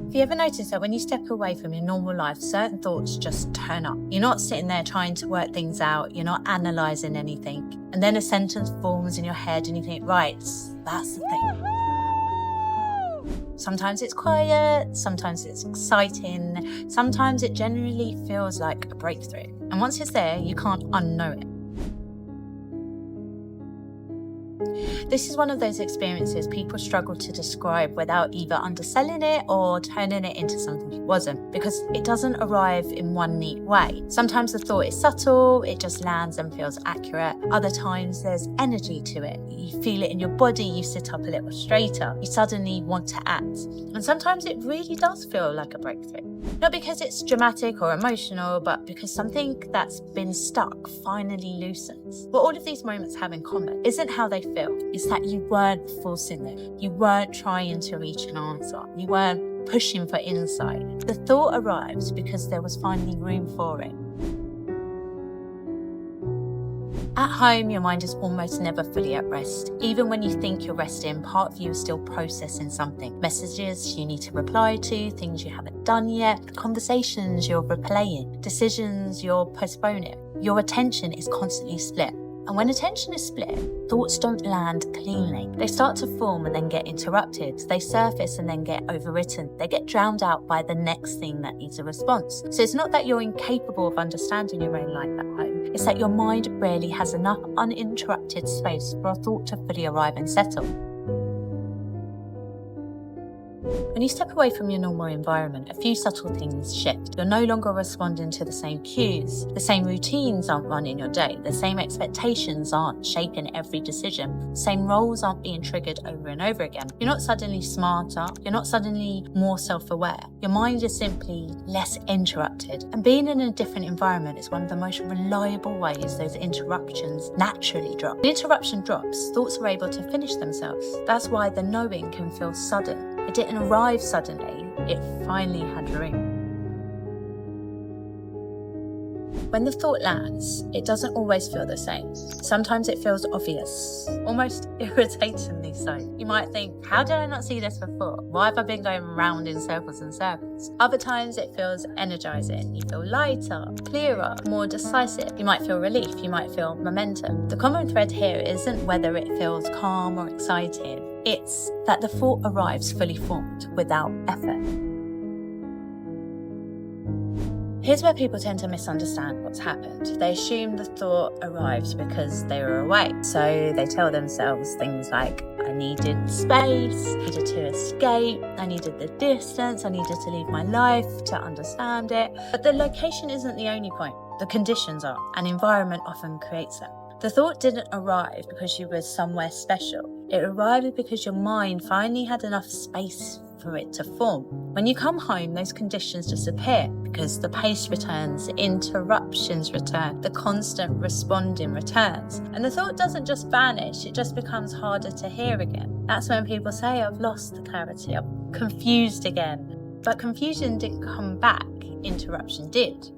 Have you ever noticed that when you step away from your normal life, certain thoughts just turn up? You're not sitting there trying to work things out, you're not analysing anything, and then a sentence forms in your head and you think, right, that's the thing. Sometimes it's quiet, sometimes it's exciting, sometimes it genuinely feels like a breakthrough. And once it's there, you can't unknow it. This is one of those experiences people struggle to describe without either underselling it or turning it into something it wasn't, because it doesn't arrive in one neat way. Sometimes the thought is subtle, it just lands and feels accurate. Other times there's energy to it. You feel it in your body, you sit up a little straighter, you suddenly want to act. And sometimes it really does feel like a breakthrough. Not because it's dramatic or emotional, but because something that's been stuck finally loosens. What all of these moments have in common isn't how they feel, it's that you weren't forcing it. You weren't trying to reach an answer. You weren't pushing for insight. The thought arrives because there was finally room for it. At home, your mind is almost never fully at rest. Even when you think you're resting, part of you is still processing something. Messages you need to reply to, things you haven't done yet, conversations you're replaying, decisions you're postponing. Your attention is constantly split. And when attention is split, thoughts don't land cleanly. They start to form and then get interrupted. They surface and then get overwritten. They get drowned out by the next thing that needs a response. So it's not that you're incapable of understanding your own life at home. It's that your mind rarely has enough uninterrupted space for a thought to fully arrive and settle. When you step away from your normal environment, a few subtle things shift. You're no longer responding to the same cues. The same routines aren't running your day. The same expectations aren't shaping every decision. The same roles aren't being triggered over and over again. You're not suddenly smarter. You're not suddenly more self-aware. Your mind is simply less interrupted. And being in a different environment is one of the most reliable ways those interruptions naturally drop. When interruption drops, thoughts are able to finish themselves. That's why the knowing can feel sudden. It didn't arrive suddenly, it finally had room. When the thought lands, it doesn't always feel the same. Sometimes it feels obvious, almost irritatingly so. You might think, how did I not see this before? Why have I been going round in circles and circles? Other times it feels energizing. You feel lighter, clearer, more decisive. You might feel relief, you might feel momentum. The common thread here isn't whether it feels calm or exciting. It's that the thought arrives fully formed, without effort. Here's where people tend to misunderstand what's happened. They assume the thought arrived because they were away. So they tell themselves things like, I needed space, I needed to escape, I needed the distance, I needed to leave my life to understand it. But the location isn't the only point. The conditions are, and environment often creates them. The thought didn't arrive because you were somewhere special. It arrived because your mind finally had enough space for it to form. When you come home, those conditions disappear because the pace returns, the interruptions return, the constant responding returns. And the thought doesn't just vanish, it just becomes harder to hear again. That's when people say, I've lost the clarity, I'm confused again. But confusion didn't come back, interruption did.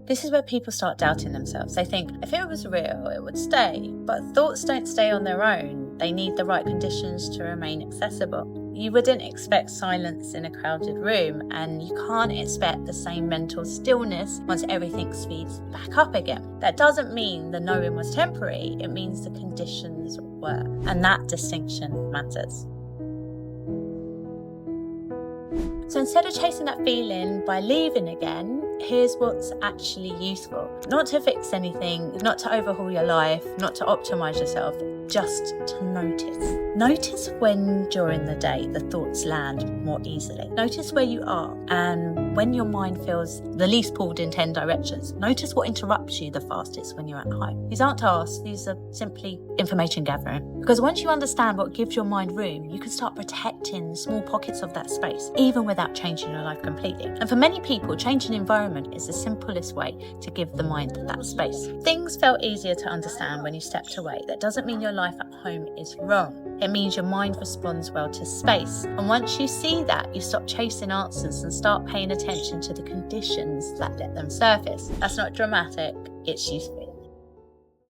This is where people start doubting themselves. They think, if it was real, it would stay. But thoughts don't stay on their own. They need the right conditions to remain accessible. You wouldn't expect silence in a crowded room, and you can't expect the same mental stillness once everything speeds back up again. That doesn't mean the knowing was temporary. It means the conditions were. And that distinction matters. So instead of chasing that feeling by leaving again, here's what's actually useful. Not to fix anything, not to overhaul your life, not to optimize yourself, just to notice. Notice when during the day the thoughts land more easily. Notice where you are, and when your mind feels the least pulled in 10 directions. Notice what interrupts you the fastest when you're at home. These aren't tasks, these are simply information gathering. Because once you understand what gives your mind room, you can start protecting small pockets of that space, even without changing your life completely. And for many people, changing environment is the simplest way to give the mind that space. Things felt easier to understand when you stepped away. That doesn't mean your life at home is wrong. It means your mind responds well to space. And once you see that, you stop chasing answers and start paying attention to the conditions that let them surface. That's not dramatic, it's useful.